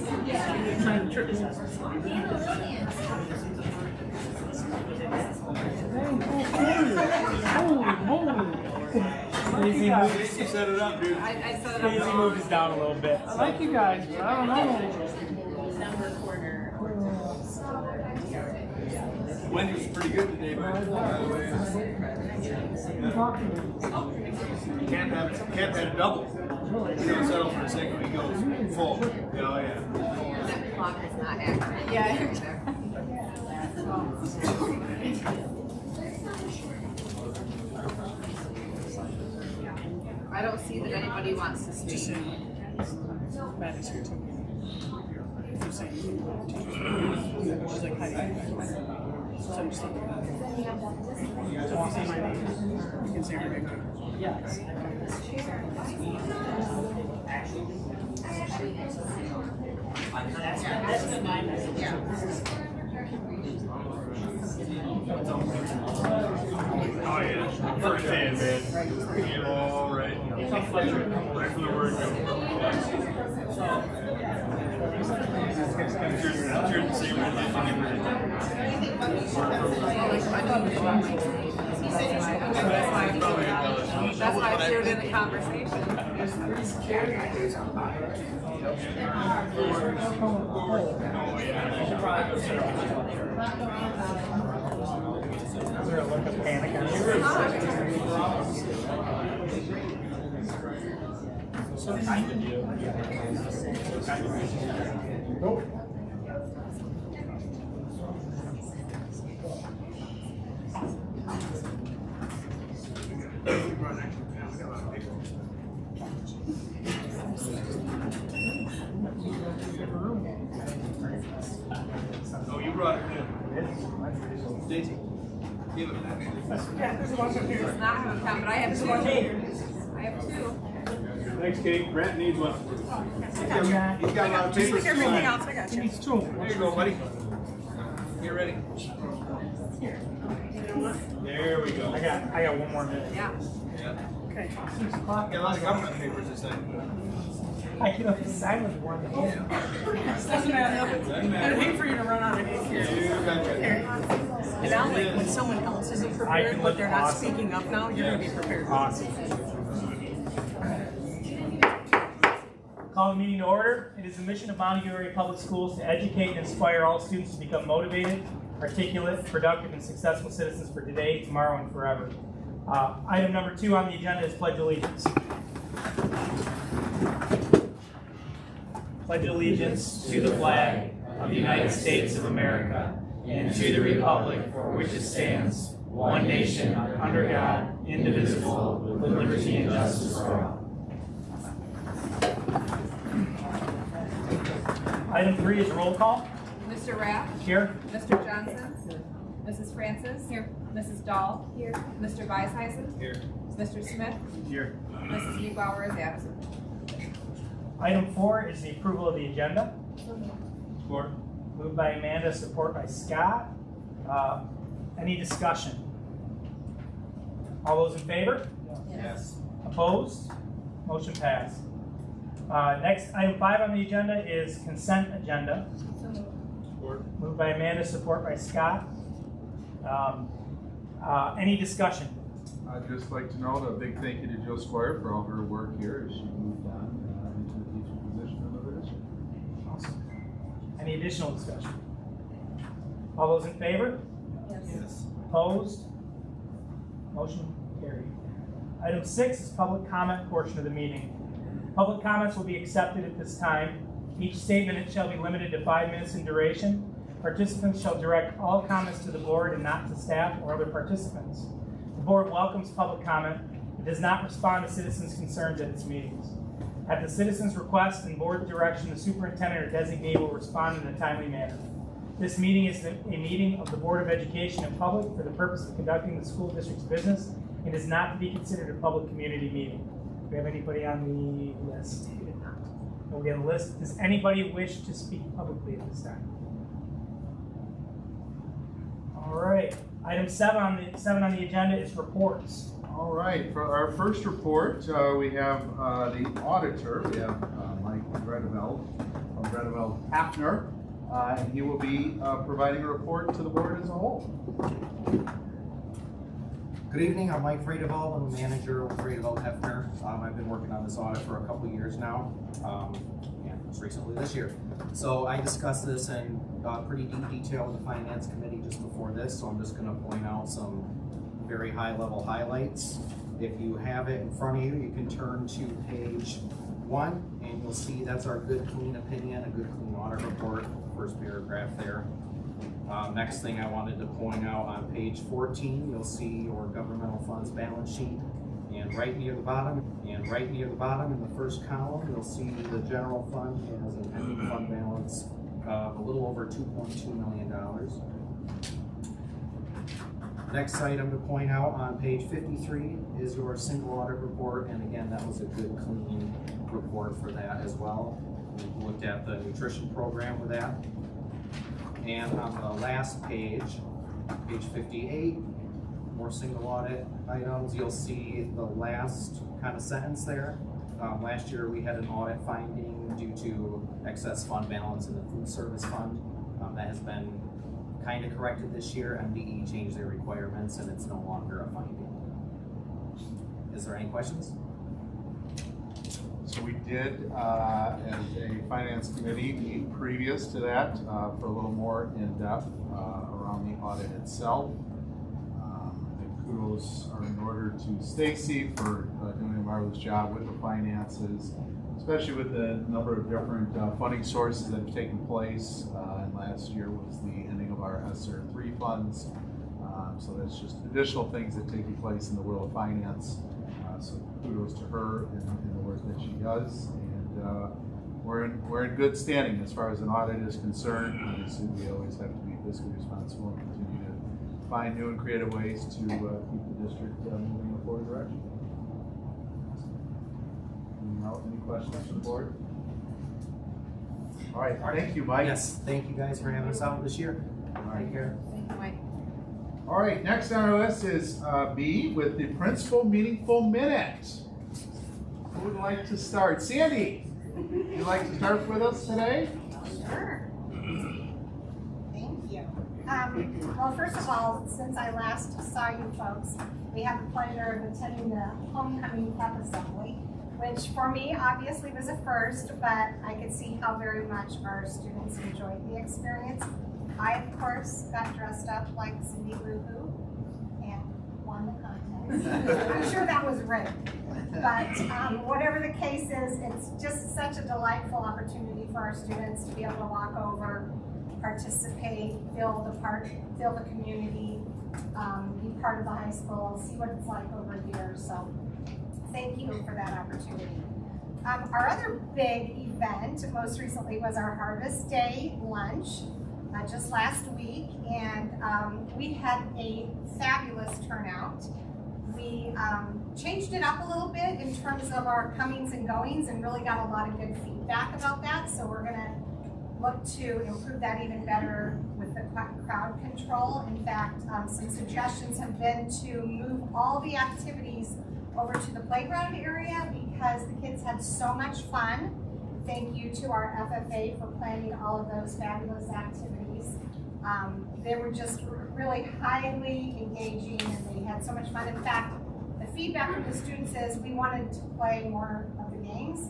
Trying to trick us. Easy move. You set it up, dude. I set it up. Easy move is down a little bit. I like you guys, but I don't know. Wendy was pretty good today, by the way. You can't have a double. You don't settle for a single. He goes full. Oh yeah. That clock is not accurate. Yeah. I don't see that anybody wants to speak. Matt is here too. She's like, hi. So I'm just like, so if you say my name, you can say her name too. Yes. That's the my message. Oh yeah. First hand, man. All right. Right from the word go. You're the same That's why I shared in the conversation. Is there a look of panic on you? So kind of you. Nope. Oh, you brought it in. Stacy, give it back. Yeah, there's a bunch of here. It's not have a pen, but I have two. I have two. Thanks, Kate. Brent needs one. He's got a lot of papers. Everything else I got He you. needs two. There you go, buddy. Get ready. There we go. I got one more minute. Yeah. Yeah. Okay. Got a lot of government papers this time. I can only sign with one. Doesn't matter. I'd hate for you to run out of ink here. You betcha. And now, like, when someone else isn't prepared, but they're not speaking up now, you're going to be prepared. Awesome. Call the meeting to order. It is the mission of Montague Area Public Schools to educate and inspire all students to become motivated, articulate, productive, and successful citizens for today, tomorrow, and forever. Item number 2 on the agenda is Pledge Allegiance. Pledge allegiance to the flag of the United States of America and to the republic for which it stands, one nation, under God, indivisible, with liberty and justice for all. Item 3 is roll call. Mr. Rapp. Here. Mr. Johnson. Mrs. Francis. Here. Mrs. Dahl. Here. Mr. Weisheisen. Here. Mr. Smith. Here. Mrs. Neubauer is absent. Item 4 is the approval of the agenda. Support. Moved by Amanda, support by Scott. Any discussion? All those in favor? Yes. Opposed? Motion passed. Next, item 5 on the agenda is consent agenda. Support. Moved by Amanda, support by Scott. Any discussion? I'd just like to note a big thank you to Jill Squire for all her work here as she moved on into the teaching position in another district. Awesome. Any additional discussion? All those in favor? Yes. Opposed? Motion carried. Item 6 is public comment portion of the meeting. Public comments will be accepted at this time. Each statement shall be limited to 5 minutes in duration. Participants shall direct all comments to the board and not to staff or other participants. The board welcomes public comment. It does not respond to citizens' concerns at its meetings. At the citizens' request and board direction, the superintendent or designee will respond in a timely manner. This meeting is a meeting of the Board of Education in public for the purpose of conducting the school district's business and is not to be considered a public community meeting. Do we have anybody on the list? We did not. We have a list. Does anybody wish to speak publicly at this time? All right. Item 7 on the agenda is reports. All right, for our first report, we have the auditor. We have Mike Redeveld Breneville Hafner, and he will be providing a report to the board as a whole. Good evening, I'm Mike Freideval, I'm the manager with Freideval Hefner. I've been working on this audit for a couple years now, and just recently this year. So I discussed this in pretty deep detail with the finance committee just before this, so I'm just gonna point out some very high level highlights. If you have it in front of you, you can turn to page 1, and you'll see that's our good clean opinion, a good clean audit report, first paragraph there. Next thing I wanted to point out, on page 14, you'll see your governmental funds balance sheet, and right near the bottom, in the first column, you'll see the general fund has an ending fund balance of a little over $2.2 million. Next item to point out on page 53 is your single audit report, and again, that was a good clean report for that as well. We looked at the nutrition program with that. And on the last page, page 58, more single audit items, you'll see the last kind of sentence there. Last year we had an audit finding due to excess fund balance in the food service fund. That has been kind of corrected this year. MDE changed their requirements and it's no longer a finding. Is there any questions? So we did, as a finance committee, meet previous to that for a little more in-depth around the audit itself. I think kudos are in order to Stacy for doing a marvelous job with the finances, especially with the number of different funding sources that have taken place. And last year was the ending of our ESSER 3 funds. So that's just additional things that take place in the world of finance. So kudos to her in the work that she does, and we're in good standing as far as an audit is concerned. Obviously, we always have to be fiscally responsible and continue to find new and creative ways to keep the district moving in a forward direction. Any questions from the board? All right, thank you, Mike. Yes, thank you guys for having us out this year. Take care. Thank you, Mike. All right, next on our list is B with the Principal Meaningful Minute. Who would like to start? Sandy, would you like to start with us today? Sure. Thank you. Well, first of all, since I last saw you folks, we had the pleasure of attending the homecoming pep assembly, which for me obviously was a first, but I could see how very much our students enjoyed the experience. I, of course, got dressed up like Cindy Lou Who and won the contest. I'm sure that was rigged. But whatever the case is, it's just such a delightful opportunity for our students to be able to walk over, participate, feel the community, be part of the high school, see what it's like over here. So thank you for that opportunity. Our other big event most recently was our Harvest Day lunch. Just last week, and we had a fabulous turnout. We changed it up a little bit in terms of our comings and goings and really got a lot of good feedback about that, so we're going to look to improve that even better with the crowd control. In fact, some suggestions have been to move all the activities over to the playground area because the kids had so much fun. Thank you to our FFA for planning all of those fabulous activities. They were just really highly engaging and they had so much fun. In fact, the feedback from the students is we wanted to play more of the games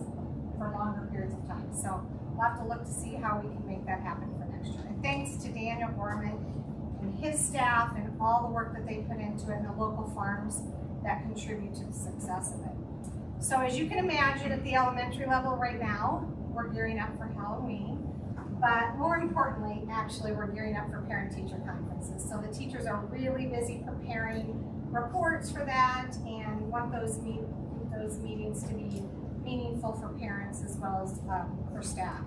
for longer periods of time. So we'll have to look to see how we can make that happen for next year. And thanks to Daniel Gorman and his staff and all the work that they put into it and the local farms that contribute to the success of it. So as you can imagine, at the elementary level right now, we're gearing up for Halloween, but more importantly, actually, we're gearing up for parent-teacher conferences. So the teachers are really busy preparing reports for that and want those meetings to be meaningful for parents as well as for staff.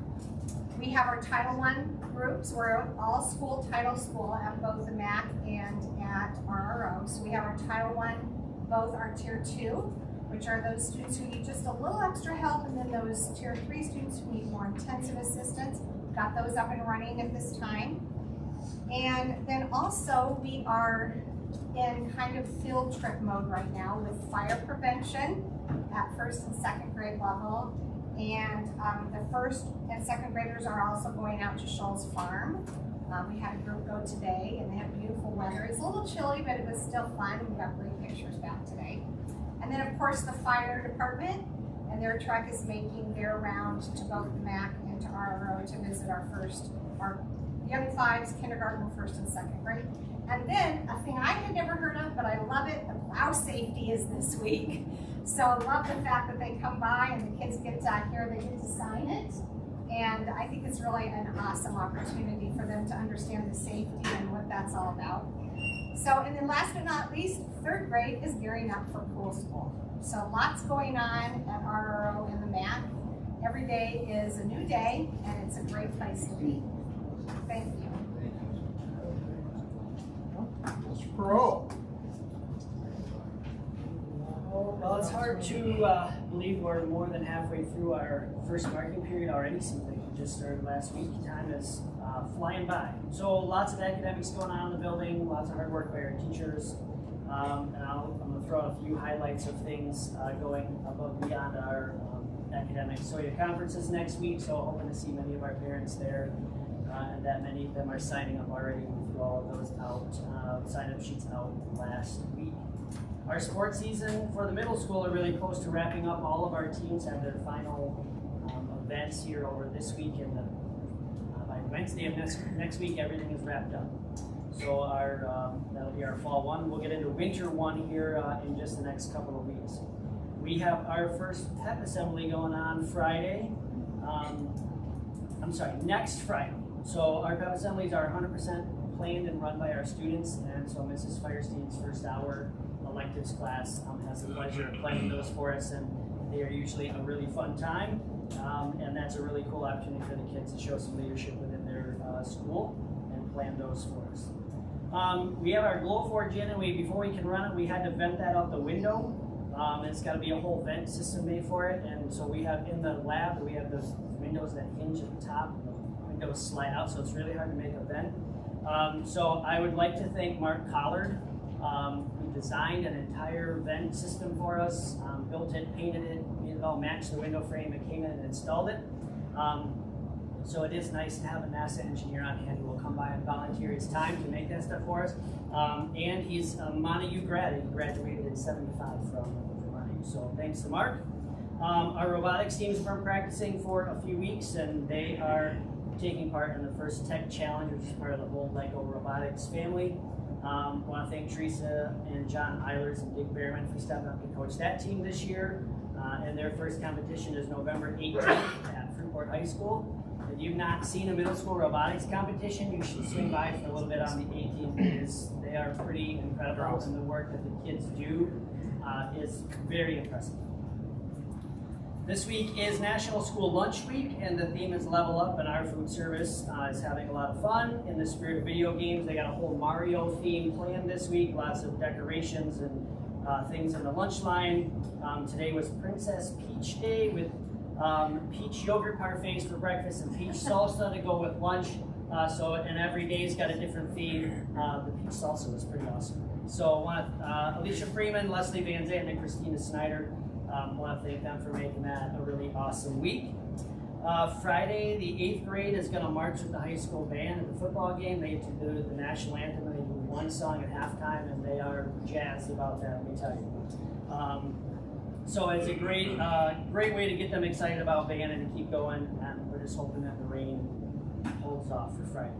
We have our Title I groups. We're all school title school at both the MAC and at RRO. So we have our Title I, both our Tier 2, which are those students who need just a little extra help, and then those Tier 3 students who need more intensive assistance. Got those up and running at this time. And then also we are in kind of field trip mode right now with fire prevention at 1st and 2nd grade level, And the first and second graders are also going out to Shoals Farm. We had a group go today and they had beautiful weather. It's a little chilly, but it was still fun. We got great pictures back today. And then of course the fire department, and their truck is making their round to both the MAC and to RRO to visit our young fives, kindergarten, first and second grade. And then a thing I had never heard of, but I love it, the plow safety is this week. So I love the fact that they come by and the kids get here, they get to sign it. And I think it's really an awesome opportunity for them to understand the safety and what that's all about. So, and then last but not least, third grade is gearing up for pool school. So lots going on at RRO and the MAC. Every day is a new day and it's a great place to be. Thank you. Mr. Perot. Well, it's hard to believe we're more than halfway through our first marking period already. Seems like we just started last week. Time is flying by. So lots of academics going on in the building, lots of hard work by our teachers. And I'm going to throw out a few highlights of things going above and beyond our academics. So we have conferences next week, so hoping to see many of our parents there. And that many of them are signing up already. We threw all of those out, sign-up sheets out last week. Our sports season for the middle school are really close to wrapping up. All of our teams have their final events here over this week, and by Wednesday of next week, everything is wrapped up. So that'll be our fall one. We'll get into winter one here in just the next couple of weeks. We have our first pep assembly going on Friday. Next Friday. So our pep assemblies are 100% planned and run by our students, and so Mrs. Firestein's first hour electives class has the pleasure of planning those for us, and they are usually a really fun time, and that's a really cool opportunity for the kids to show some leadership within their school and plan those for us. We have our Glow Forge in, and before we can run it, we had to vent that out the window. It's got to be a whole vent system made for it, and so we have in the lab, we have those windows that hinge at the top, and the windows slide out, so it's really hard to make a vent. So I would like to thank Mark Collard, who designed an entire vent system for us, built it, painted it, it all matched the window frame, it came in and installed it. So it is nice to have a NASA engineer on hand who will come by and volunteer his time to make that stuff for us. And he's a Montague grad. He graduated in '75 from Montague. So thanks to Mark. Our robotics team's been practicing for a few weeks, and they are taking part in the first tech challenge, which is part of the whole LEGO robotics family. I want to thank Teresa and John Eilers and Dick Behrman for stepping up to coach that team this year. And their first competition is November 18th at Fruitport High School. If you've not seen a middle school robotics competition, you should swing by for a little bit on the 18th, because they are pretty incredible, and the work that the kids do is very impressive. This week is National School Lunch Week, and the theme is Level Up, and our food service is having a lot of fun. In the spirit of video games, they got a whole Mario theme planned this week, lots of decorations and things in the lunch line. Today was Princess Peach Day with peach yogurt parfaits for breakfast and peach salsa to go with lunch. And every day's got a different theme. The peach salsa was pretty awesome. So I want Alicia Freeman, Leslie Van Zandt, and Christina Snyder. I want to thank them for making that a really awesome week. Friday, the 8th grade is going to march with the high school band at the football game. They get to do the national anthem, and they do one song at halftime, and they are jazzed about that, let me tell you. So it's a great way to get them excited about band and to keep going, and we're just hoping that the rain holds off for Friday.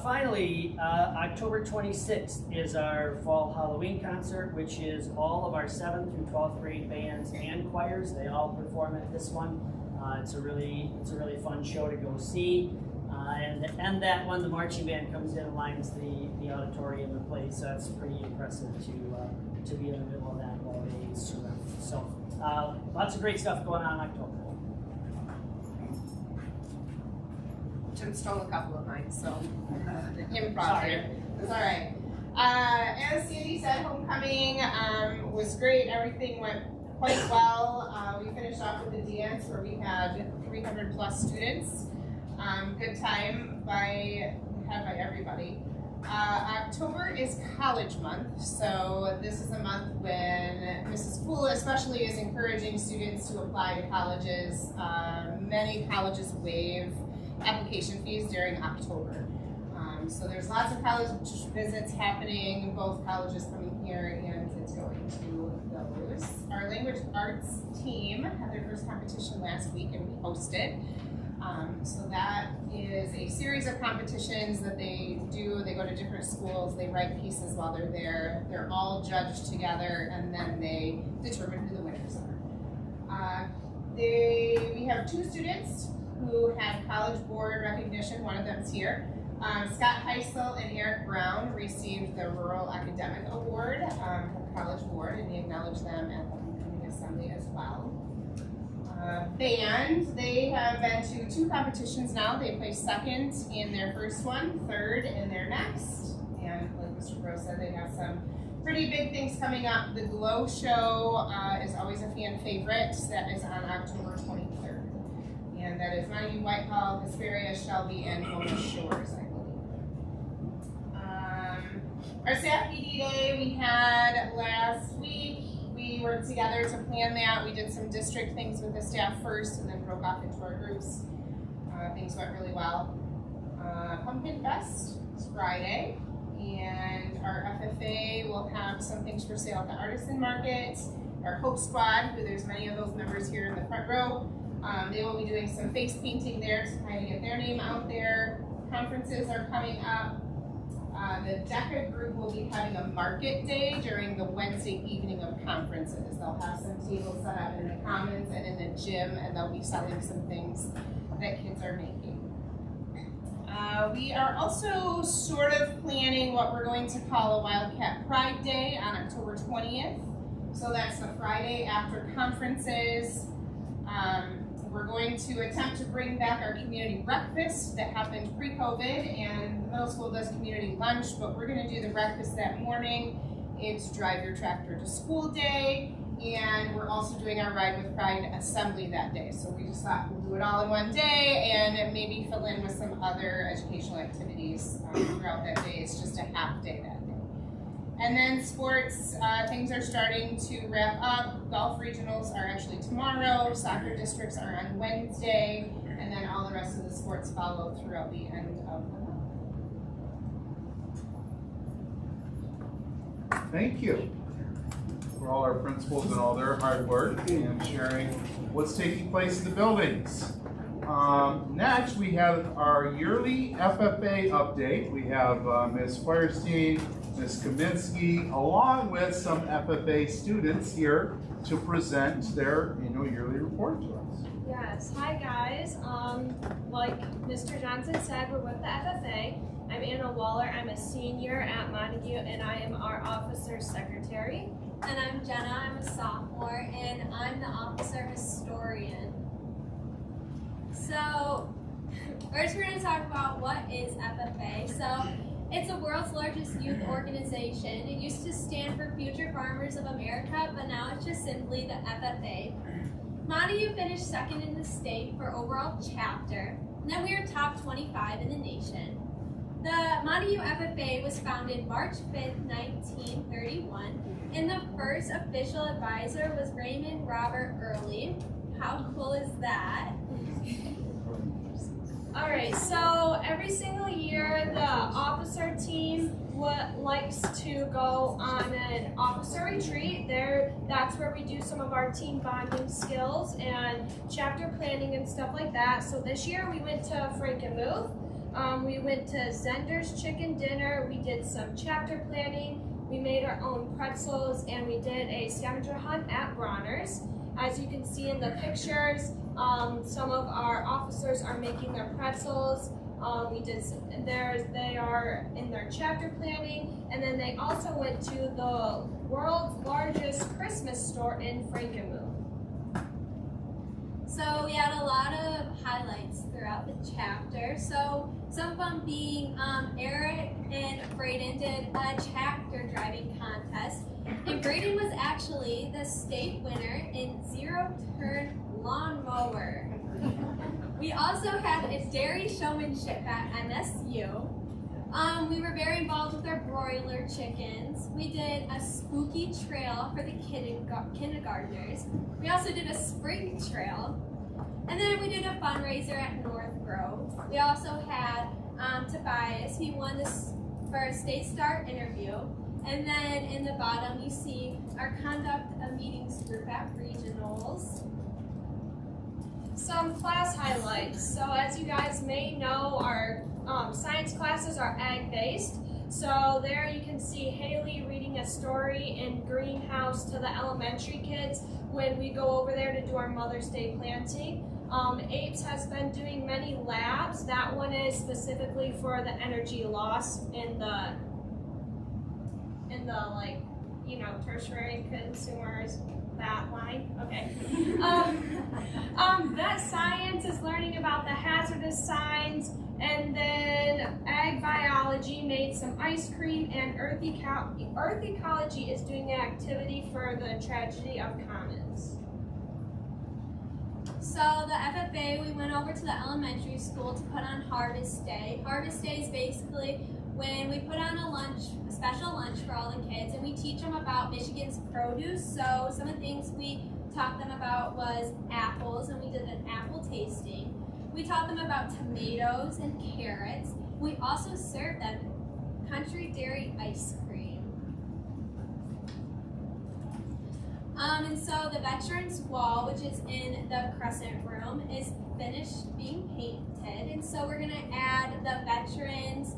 Finally, October 26th is our fall Halloween concert, which is all of our 7th through 12th grade bands and choirs. They all perform at this one. It's a really fun show to go see. And to end that one, the marching band comes in and lines the auditorium in place. So that's pretty impressive to be in the middle of that while they surround. So lots of great stuff going on in October. Jim stole a couple of mine, so improv here. It's all right. As Sandy said, homecoming was great. Everything went quite well. We finished off with the dance where we had 300 plus students. Good time had by everybody. October is college month, so this is a month when Mrs. Poole especially is encouraging students to apply to colleges. Many colleges waive application fees during October. So there's lots of college visits happening, both colleges coming here and kids going to those. Our language arts team had their first competition last week and we hosted. So that is a series of competitions that they do. They go to different schools, they write pieces while they're there. They're all judged together and then they determine who the winners are. We have 2 students who had College Board recognition, one of them's here. Scott Heisel and Eric Brown received the Rural Academic Award from College Board, and we acknowledge them at the homecoming assembly as well. Band, they have been to 2 competitions now. They placed 2nd in their first one, 3rd in their next, and like Mr. Gross said, they have some pretty big things coming up. The Glow Show is always a fan favorite. That is on October 23rd. And that is Montague, Whitehall, Hesperia, Shelby, and Mona Shores, I believe. Our staff PD day we had last week. We worked together to plan that. We did some district things with the staff first and then broke off into our groups. Things went really well. Pumpkin Fest is Friday, and our FFA will have some things for sale at the Artisan Market. Our Hope Squad, who there's many of those members here in the front row, they will be doing some face painting there to kind of get their name out there. Conferences are coming up. The DECA group will be having a market day during the Wednesday evening of conferences. They'll have some tables set up in the commons and in the gym, and they'll be selling some things that kids are making. We are also sort of planning what we're going to call a Wildcat Pride Day on October 20th. So that's the Friday after conferences. We're going to attempt to bring back our community breakfast that happened pre-COVID, and the middle school does community lunch, but we're going to do the breakfast that morning. It's Drive Your Tractor to School Day, and we're also doing our Ride with Pride assembly that day. So we just thought we'll do it all in one day and maybe fill in with some other educational activities throughout that day. It's just a half day that day. And then sports, things are starting to wrap up. Golf regionals are actually tomorrow. Soccer districts are on Wednesday. And then all the rest of the sports follow throughout the end of the month. Thank you for all our principals and all their hard work and sharing what's taking place in the buildings. Next, we have our yearly FFA update. We have Ms. Feuerstein, Ms. Kaminsky, along with some FFA students here to present their yearly report to us. Yes, hi guys. Like Mr. Johnson said, we're with the FFA. I'm Anna Waller. I'm a senior at Montague, and I am our officer secretary. And I'm Jenna. I'm a sophomore, and I'm the officer historian. So, first we're going to talk about what is FFA. So, it's the world's largest youth organization. It used to stand for Future Farmers of America, but now it's just simply the FFA. Montague finished 2nd in the state for overall chapter, and then we are top 25 in the nation. The Montague FFA was founded March 5th, 1931, and the first official advisor was Raymond Robert Early. How cool is that? Alright, so every single year the officer team likes to go on an officer retreat. That's where we do some of our team bonding skills and chapter planning and stuff like that. So this year we went to Frankenmuth. We went to Zender's Chicken Dinner. We did some chapter planning. We made our own pretzels, and we did a scavenger hunt at Bronner's. As you can see in the pictures, some of our officers are making their pretzels. They are in their chapter planning, and then they also went to the world's largest Christmas store in Frankenmuth. So we had a lot of highlights throughout the chapter. So some of them being Eric and Braden did a tractor driving contest. And Braden was actually the state winner in zero-turn lawnmower. We also had a dairy showmanship at MSU. We were very involved with our broiler chickens. We did a spooky trail for the kindergartners. We also did a spring trail. And then we did a fundraiser at North Grove. We also had Tobias. He won this for a State Star interview. And then in the bottom, you see our conduct of meetings group at regionals. Some class highlights. So as you guys may know, our science classes are ag-based. So there you can see Haley reading a story in greenhouse to the elementary kids when we go over there to do our Mother's Day planting. APES has been doing many labs. That one is specifically for the energy loss in the like, you know, tertiary consumers, that line, okay. Vet science is learning about the hazardous signs, and then ag biology made some ice cream, and earth ecology is doing an activity for the tragedy of commons. So the FFA, we went over to the elementary school to put on Harvest Day. Harvest Day is basically when we put on a special lunch for all the kids, and we teach them about Michigan's produce. So some of the things we taught them about was apples, and we did an apple tasting. We taught them about tomatoes and carrots. We also served them country dairy ice cream. And so the Veterans Wall, which is in the Crescent Room, is finished being painted. And so we're gonna add the veterans'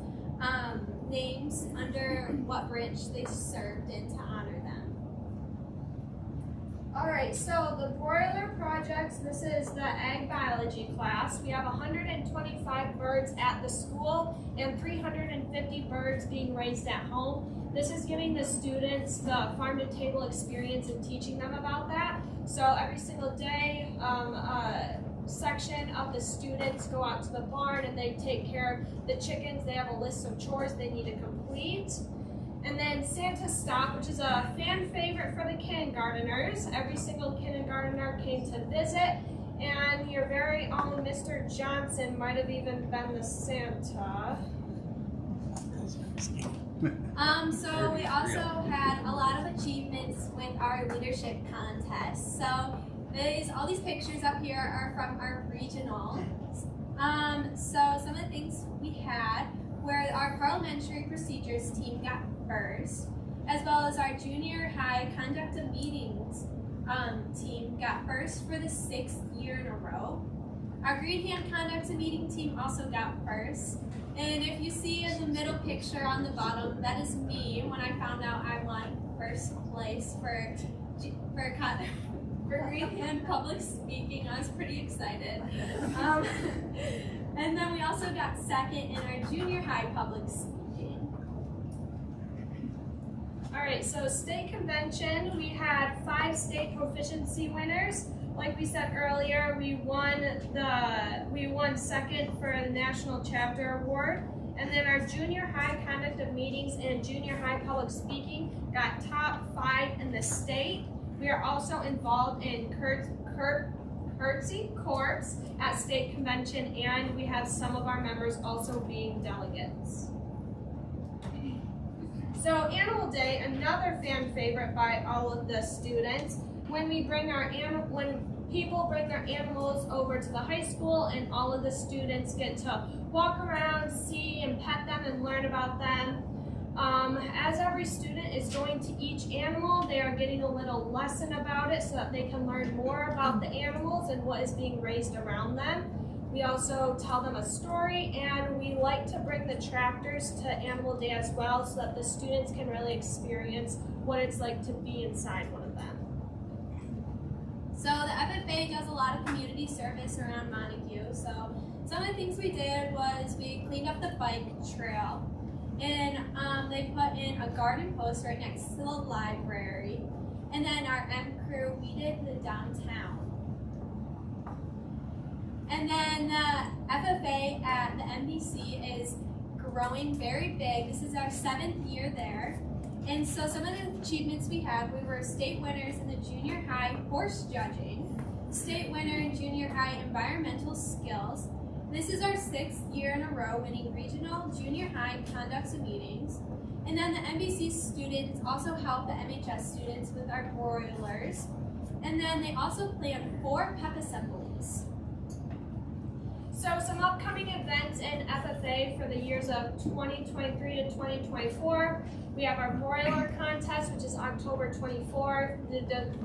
names under what branch they served in to honor them. All right, so the broiler projects, this is the ag biology class. We have 125 birds at the school and 350 birds being raised at home. This is giving the students the farm-to-table experience and teaching them about that. So every single day, a section of the students go out to the barn and they take care of the chickens. They have a list of chores they need to complete. And then Santa Stop, which is a fan favorite for the kindergarteners. Every single kindergartner came to visit, and your very own Mr. Johnson might have even been the Santa. So we also had a lot of achievements with our leadership contest. So all these pictures up here are from our regional. So some of the things we had where our parliamentary procedures team got first, as well as our junior high conduct of meetings team got first for the 6th year in a row. Our Green Hand conduct of meeting team also got first. And if you see in the middle picture on the bottom, that is me when I found out I won first place for Green Hand public speaking. I was pretty excited. And then we also got second in our junior high public speaking. All right, so state convention, we had 5 state proficiency winners. Like we said earlier, we won second for the National Chapter Award. And then our junior high conduct of meetings and junior high public speaking got top 5 in the state. We are also involved in Curtsy Corps at state convention, and we have some of our members also being delegates. So Animal Day, another fan favorite by all of the students. When people bring their animals over to the high school, and all of the students get to walk around, see and pet them and learn about them. As every student is going to each animal, they are getting a little lesson about it so that they can learn more about the animals and what is being raised around them. We also tell them a story, and we like to bring the tractors to Animal Day as well so that the students can really experience what it's like to be inside one of them. So the FFA does a lot of community service around Montague. So some of the things we did was we cleaned up the bike trail, and they put in a garden post right next to the library. And then our M crew, we did the downtown. And then the FFA at the MDC is growing very big. This is our 7th year there. And so some of the achievements we had, we were state winners in the junior high horse judging, state winner in junior high environmental skills. This is our 6th year in a row winning regional, junior high conducts and meetings. And then the MBC students also help the MHS students with our broilers. And then they also plan 4 pep assemblies. So some upcoming events in FFA for the years of 2023 to 2024. We have our broiler contest, which is October 24th.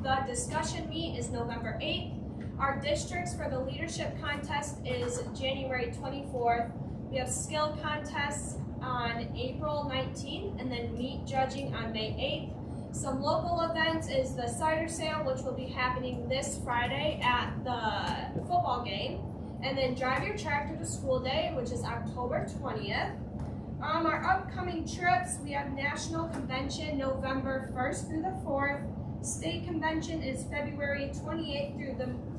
The discussion meet is November 8th. Our districts for the leadership contest is January 24th. We have skill contests on April 19th, and then meat judging on May 8th. Some local events is the cider sale, which will be happening this Friday at the football game. And then Drive Your Tractor to School Day, which is October 20th. Our upcoming trips, we have National Convention November 1st through the 4th. State Convention is February 28th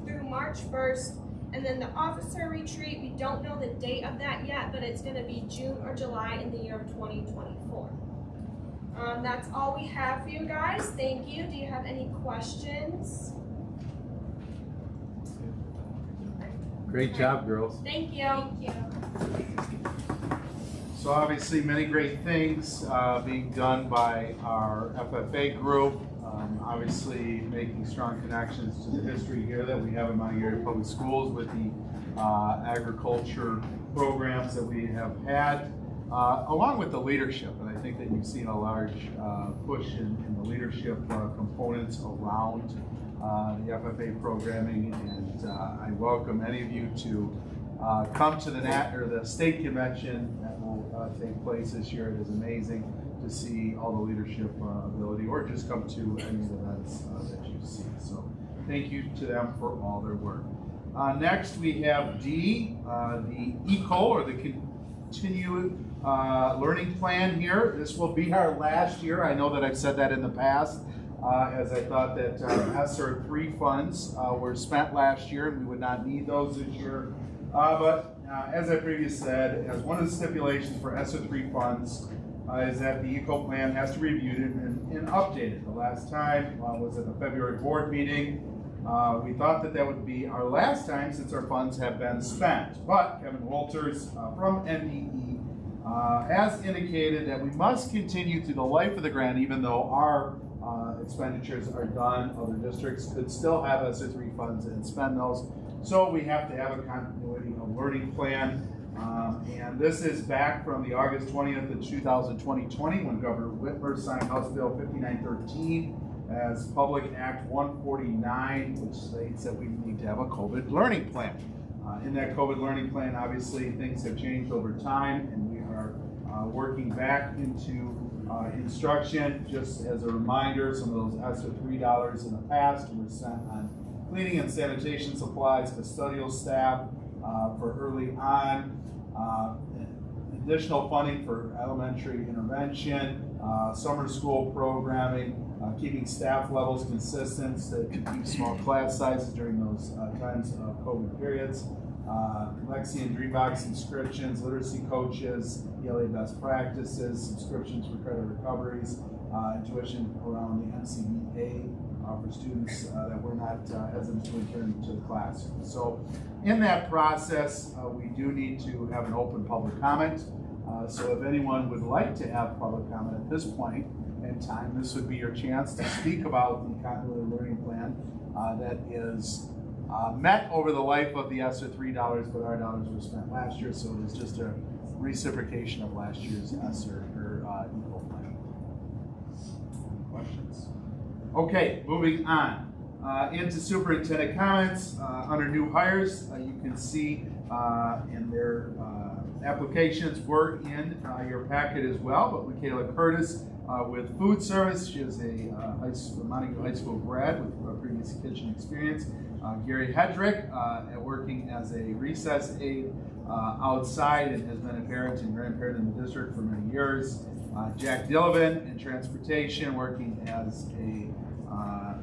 through March 1st. And then the officer retreat, we don't know the date of that yet, but it's going to be June or July in the year of 2024. That's all we have for you guys. Thank you. Do you have any questions? Great job, girls. Thank you. Thank you. So obviously many great things being done by our FFA group. Obviously making strong connections to the history here that we have in Montague Area Public Schools with the agriculture programs that we have had, along with the leadership. And I think that you've seen a large push in the leadership components around the FFA programming, and I welcome any of you to come to the state convention that will take place this year. It is amazing to see all the leadership ability, or just come to any of the events that you see. So thank you to them for all their work. Next we have D, the ECO, or the Continued Learning Plan here. This will be our last year. I know that I've said that in the past, as I thought that ESSER 3 funds were spent last year and we would not need those this year. But as I previously said, as one of the stipulations for ESSER 3 funds is that the ECO plan has to be reviewed and updated. The last time was at the February board meeting. We thought that that would be our last time since our funds have been spent. But Kevin Wolters from NDE has indicated that we must continue through the life of the grant, even though our expenditures are done. Other districts could still have ESSER 3 funds and spend those. So we have to have a continuity of learning plan. And this is back from the August 20th of 2020 when Governor Whitmer signed House Bill 5913 as Public Act 149, which states that we need to have a COVID learning plan. In that COVID learning plan, obviously things have changed over time, and we are working back into instruction. Just as a reminder, some of those ESSER 3 dollars in the past were spent on cleaning and sanitation supplies, custodial staff for early on, additional funding for elementary intervention, summer school programming, keeping staff levels consistent to keep small class sizes during those times of COVID periods, Lexi and Dreambox subscriptions, literacy coaches, ELA best practices, subscriptions for credit recoveries, tuition around the NCBA for students that were not hesitant to return to the classroom. So in that process, we do need to have an open public comment. So if anyone would like to have public comment at this point in time, this would be your chance to speak about the continuity learning plan that is met over the life of the ESSER 3 dollars, but our dollars were spent last year, so it is just a reciprocation of last year's ESSER or ECO plan. Any questions? Okay, moving on. Into superintendent comments. Under new hires, you can see in their applications were in your packet as well, but Michaela Curtis with food service. She is a Montague High School grad with previous kitchen experience. Gary Hedrick working as a recess aide outside and has been a parent and grandparent in the district for many years. Jack Dillevin in transportation, working as a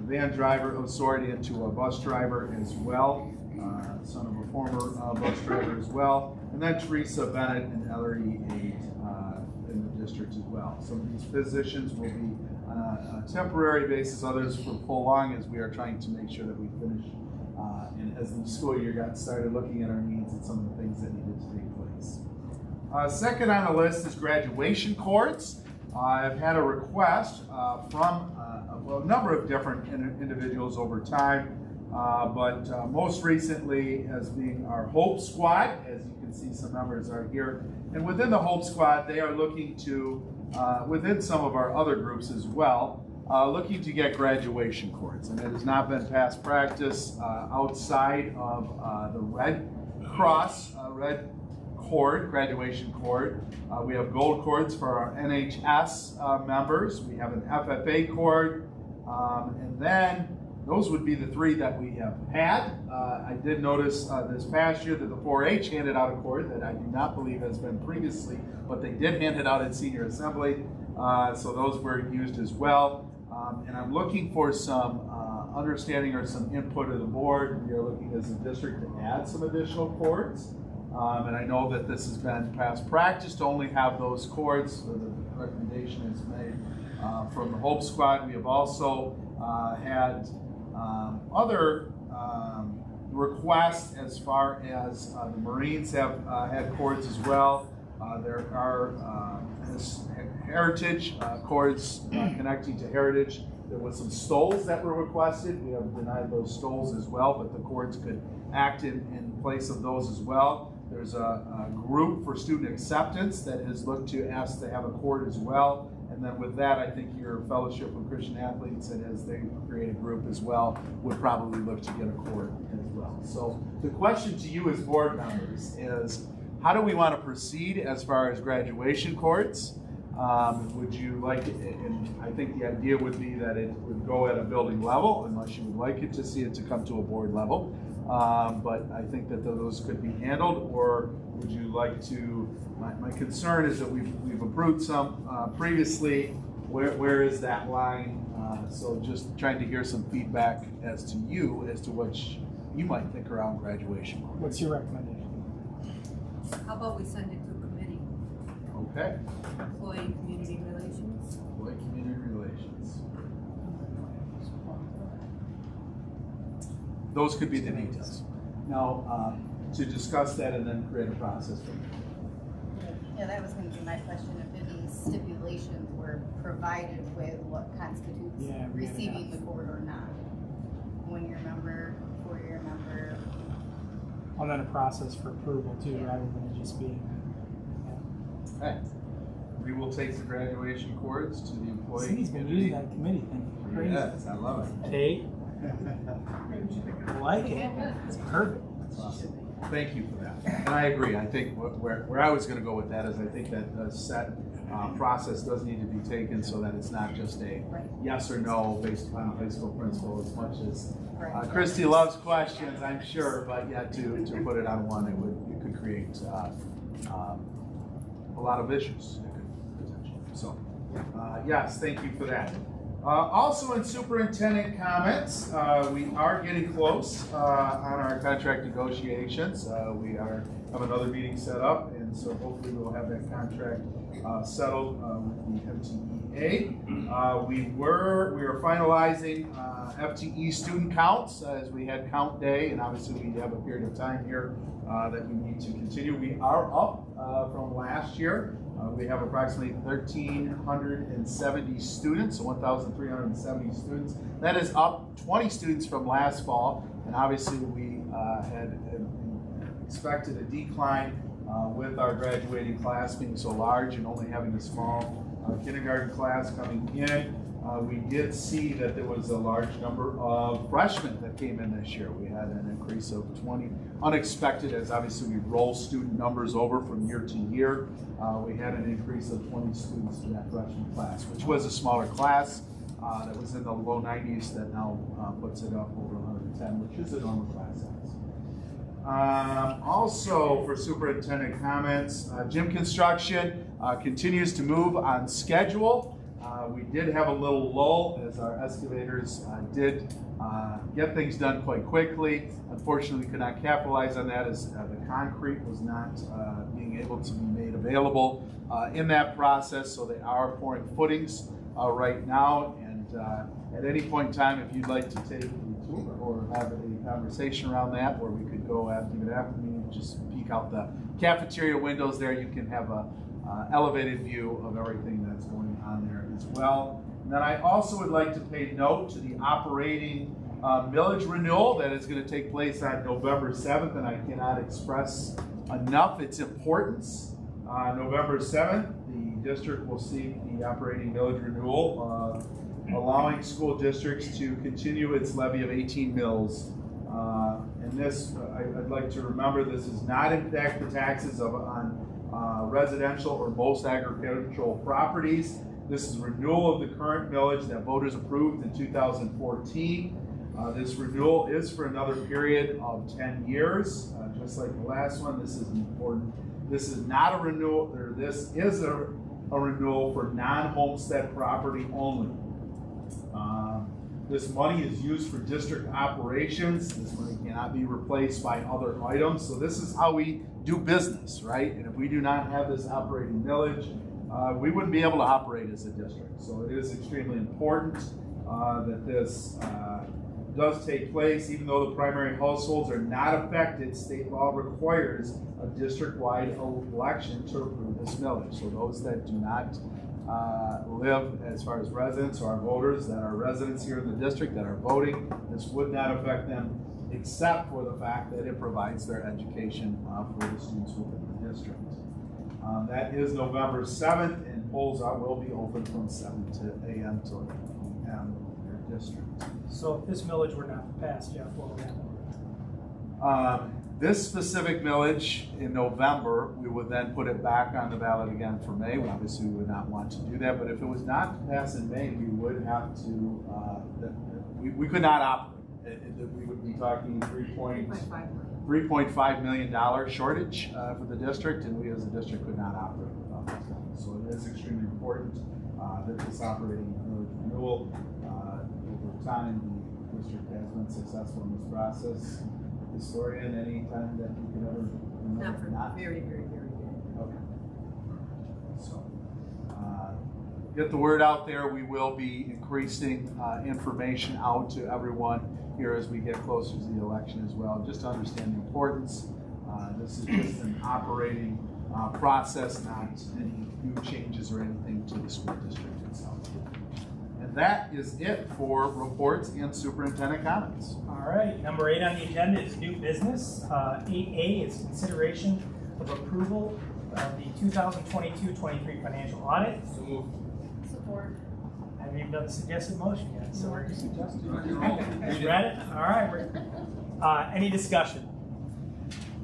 van driver of sort into a bus driver as well, son of a former bus driver as well. And then Teresa Bennett and Ellery aide in the district as well. Some of these positions will be on a temporary basis, others for full long, as we are trying to make sure that we finish and as the school year got started, looking at our needs and some of the things that need Second on the list is graduation cords. I've had a request from a number of different individuals over time, but most recently as being our Hope Squad. As you can see, some members are here. And within the Hope Squad, they are looking to, within some of our other groups as well, looking to get graduation cords. And it has not been past practice outside of the Red Cross, red cord, graduation cord. We have gold cords for our NHS members. We have an FFA cord. And then those would be the three that we have had. I did notice this past year that the 4-H handed out a cord that I do not believe has been previously, but they did hand it out at Senior Assembly. So those were used as well. And I'm looking for some understanding or some input of the board. We are looking as a district to add some additional cords. And I know that this has been past practice to only have those cords. So the recommendation is made from the Hope Squad. We have also had other requests as far as the Marines have had cords as well. There are heritage cords connecting to heritage. There was some stoles that were requested. We have denied those stoles as well, but the cords could act in place of those as well. There's a group for student acceptance that has looked to ask to have a cord as well. And then with that, I think your Fellowship of Christian Athletes, and as they create a group as well, would probably look to get a cord as well. So the question to you as board members is, how do we want to proceed as far as graduation cords? Would you like it, and I think the idea would be that it would go at a building level, unless you would like it to see it to come to a board level. But I think that those could be handled, or would you like to, my concern is that we've approved some previously. Where is that line? So just trying to hear some feedback as to you, as to what you might think around graduation. What's your recommendation? How about we send it to a committee? Okay. Employee community relations. Employee community relations. Those could be the details. Now, to discuss that and then create a process for it. Yeah, that was going to be my question. If any stipulations were provided with what constitutes receiving the cord or not. 1-year member, 4-year member. And then a process for approval too, rather than it just being. Okay. We will take the graduation cords to the employee. Cindy's been using that committee thing. Crazy. Yes, I love it. Hey. I like it. It's perfect. Awesome. Thank you for that. And I agree. I think where I was going to go with that is I think that the set process does need to be taken so that it's not just a yes or no based upon a high school principal, as much as Christy loves questions, I'm sure, but yeah, to put it on one, it could create a lot of issues. So yes, thank you for that. Also in superintendent comments, we are getting close on our contract negotiations. We have another meeting set up, and so hopefully we'll have that contract settled with the FTEA. We are finalizing FTE student counts as we had count day, and obviously we have a period of time here that we need to continue. We are up from last year. We have approximately 1,370 students, so 1,370 students. That is up 20 students from last fall, and obviously we had expected a decline with our graduating class being so large and only having a small kindergarten class coming in. We did see that there was a large number of freshmen that came in this year. We had an increase of 20, unexpected, as obviously we roll student numbers over from year to year. We had an increase of 20 students in that freshman class, which was a smaller class that was in the low 90s that now puts it up over 110, which is a normal class size. Also for superintendent comments, gym construction continues to move on schedule. We did have a little lull as our excavators did get things done quite quickly. Unfortunately, we could not capitalize on that as the concrete was not being able to be made available in that process. So they are pouring footings right now. And at any point in time, if you'd like to take a tour or have a conversation around that, or we could go even after the meeting, just peek out the cafeteria windows there, you can have a elevated view of everything that's going on there as well. And then I also would like to pay note to the operating millage renewal that is going to take place on November 7th, and I cannot express enough its importance. November 7th, the district will seek the operating millage renewal, allowing school districts to continue its levy of 18 mills. And this, I'd like to remember, this does not impact the taxes on residential or most agricultural properties. This is renewal of the current millage that voters approved in 2014. This renewal is for another period of 10 years, just like the last one. This is important. This is not a renewal, or this is a renewal for non-homestead property only. This money is used for district operations. This money cannot be replaced by other items. So this is how we do business, right? And if we do not have this operating millage, we wouldn't be able to operate as a district. So it is extremely important that this does take place. Even though the primary households are not affected, state law requires a district-wide election to approve this millage. So those that do not live as far as residents or our voters that are residents here in the district that are voting, this would not affect them except for the fact that it provides their education for the students within the district. That is November 7th, and polls will be open from 7 a.m. to p.m. in their district. So if this millage were not passed, Jeff, what would happen? This specific millage in November, we would then put it back on the ballot again for May. Obviously, we would not want to do that, but if it was not passed in May, we would have to, we could not operate. We would be talking $3.5 million shortage for the district, and we as a district could not operate without this money. So it is extremely important that this operating millage renewal, over time, the district has been successful in this process. Historian, any time that you can ever remember? Not very, very, very good. Okay. So, get the word out there. We will be increasing information out to everyone here as we get closer to the election as well, just to understand the importance. This is just an operating process, not any new changes or anything to the school district itself. And that is it for reports and superintendent comments. All right, number 8 on the agenda is new business. 8A is consideration of approval of the 2022-23 financial audit. Support. I haven't even done the suggested motion yet, so we're just suggesting. You read it? All right. Any discussion?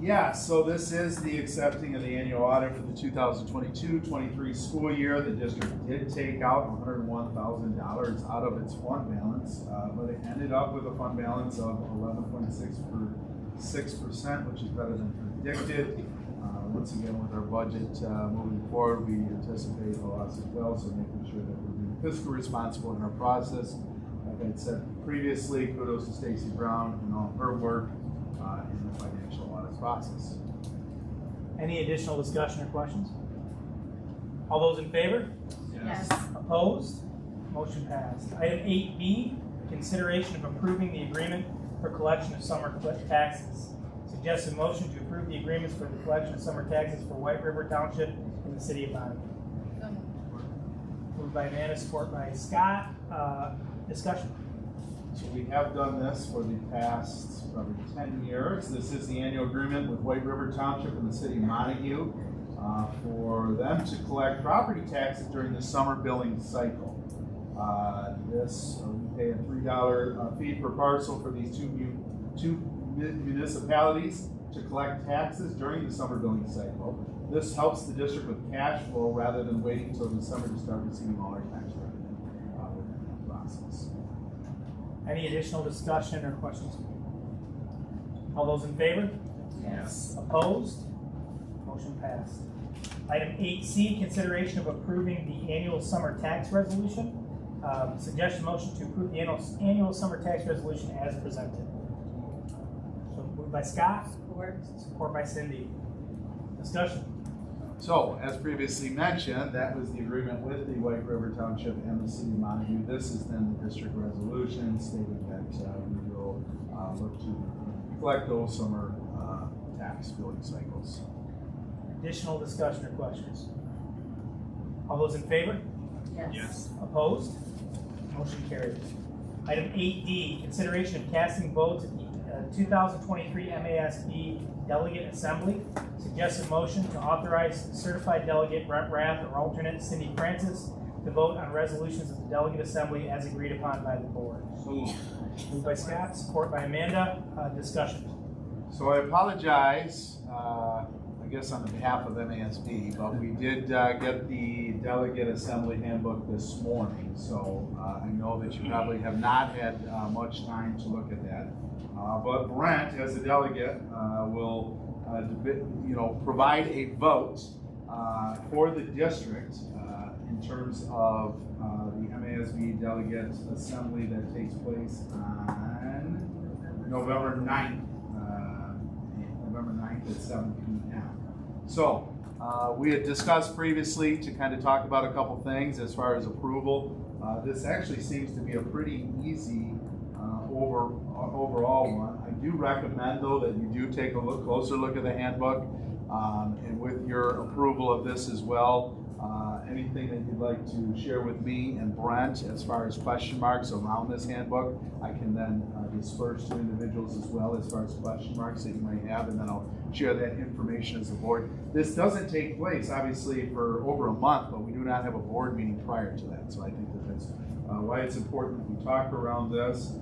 Yeah, so this is the accepting of the annual audit for the 2022-23 school year. The district did take out $101,000 out of its fund balance, but it ended up with a fund balance of 11.6%, which is better than predicted. Once again, with our budget moving forward, we anticipate a loss as well, so making sure that we're being fiscally responsible in our process. Like I said previously, kudos to Stacy Brown and all of her work in the financial audit process. Any additional discussion or questions? All those in favor? Yes. Opposed? Motion passed. Item 8B, consideration of approving the agreement for collection of summer taxes. Suggested motion to approve the agreements for the collection of summer taxes for White River Township in the city of Montague. Moved by Amanda, support by Scott. Discussion. So we have done this for the past probably 10 years. This is the annual agreement with White River Township and the city of Montague for them to collect property taxes during the summer billing cycle. We pay a $3 fee per parcel for these two municipalities to collect taxes during the summer billing cycle. This helps the district with cash flow rather than waiting until December to start receiving all our tax revenue within that process. Any additional discussion or questions? All those in favor? Yes. Opposed? Motion passed. Item 8C, consideration of approving the annual summer tax resolution. Suggestion motion to approve the annual summer tax resolution as presented. So moved by Scott. Support by Cindy. Discussion. So, as previously mentioned, that was the agreement with the White River Township and the city of Montague. This is then the district resolution stating that we will look to collect those summer tax billing cycles. Additional discussion or questions? All those in favor? Yes. Opposed? Motion carried. Item 8D, consideration of casting votes at the 2023 MASB Delegate Assembly. Suggested motion to authorize certified delegate Brett Rath or alternate Cindy Francis to vote on resolutions of the Delegate Assembly as agreed upon by the board. Moved by Scott, support by Amanda. Discussion. So I apologize, I guess on behalf of MASB, but we did get the Delegate Assembly Handbook this morning. So I know that you probably have not had much time to look at that. But Brent, as a delegate, will provide a vote for the district in terms of the MASB Delegate Assembly that takes place on November 9th. November 9th at 7 p.m. So we had discussed previously to kind of talk about a couple things as far as approval. This actually seems to be a pretty easy overall one. I do recommend though that you do take a closer look at the handbook, and with your approval of this as well, anything that you'd like to share with me and Brent as far as question marks around this handbook, I can then disperse to individuals as well as far as question marks that you might have, and then I'll share that information as a board. This doesn't take place obviously for over a month, but we do not have a board meeting prior to that, so I think that that's why it's important that we talk around this.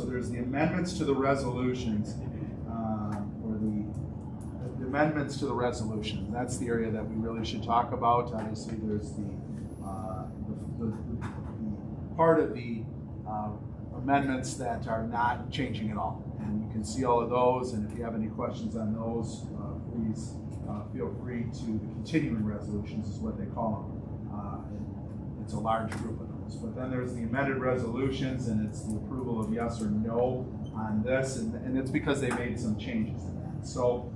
There's the amendments to the resolutions, or the amendments to the resolution. That's the area that we really should talk about. Obviously, there's the part of the amendments that are not changing at all. And you can see all of those, and if you have any questions on those, please feel free to the continuing resolutions is what they call them. It's a large group of those. But then there's the amended resolutions, and it's the approval of yes or no on this, and it's because they made some changes in that. So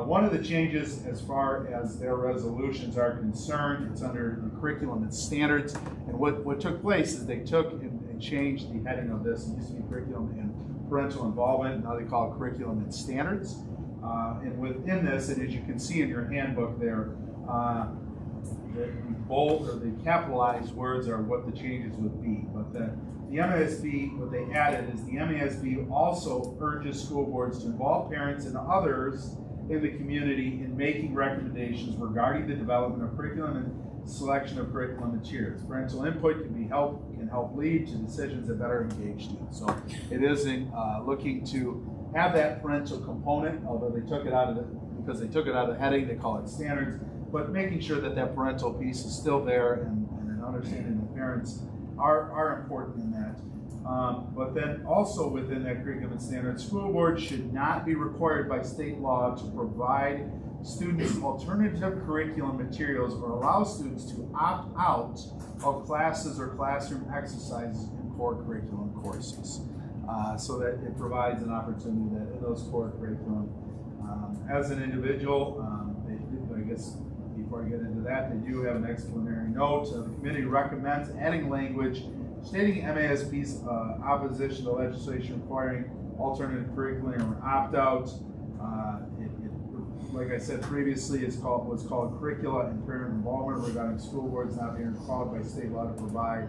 one of the changes as far as their resolutions are concerned, it's under the curriculum and standards. And what took place is they took and changed the heading of this. It used to be curriculum and parental involvement, now they call it curriculum and standards. And within this, and as you can see in your handbook there, the bold or the capitalized words are what the changes would be. But the MASB, what they added is the MASB also urges school boards to involve parents and others in the community in making recommendations regarding the development of curriculum and selection of curriculum materials. Parental input can help lead to decisions that better engage students. So it is looking to have that parental component, although they took it out of because they took it out of the heading, they call it standards, but making sure that that parental piece is still there and an understanding that parents are important in that. But then also within that curriculum and standards, school boards should not be required by state law to provide students alternative curriculum materials or allow students to opt out of classes or classroom exercises in core curriculum courses. So that it provides an opportunity that in those core curriculum, as an individual, I guess before I get into that, they do have an explanatory note. The committee recommends adding language stating MASB's opposition to legislation requiring alternative curriculum or opt-out. Like I said previously, was called curricula and parent involvement regarding school boards not being required by state law to provide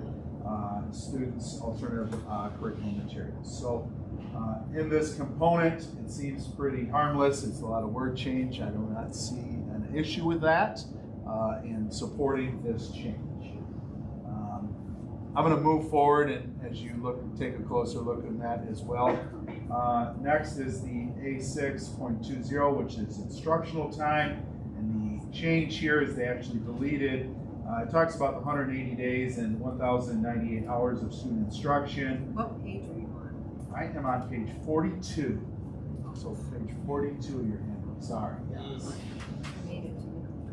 students alternative curriculum materials. So in this component, it seems pretty harmless. It's a lot of word change. I do not see an issue with that in supporting this change. I'm going to move forward, and as you take a closer look at that as well. Next is the A6.20, which is instructional time, and the change here is they actually deleted. It talks about the 180 days and 1,098 hours of student instruction. What page are you on? I am on page 42. So page 42 of your handbook. Sorry. Yes. Made it to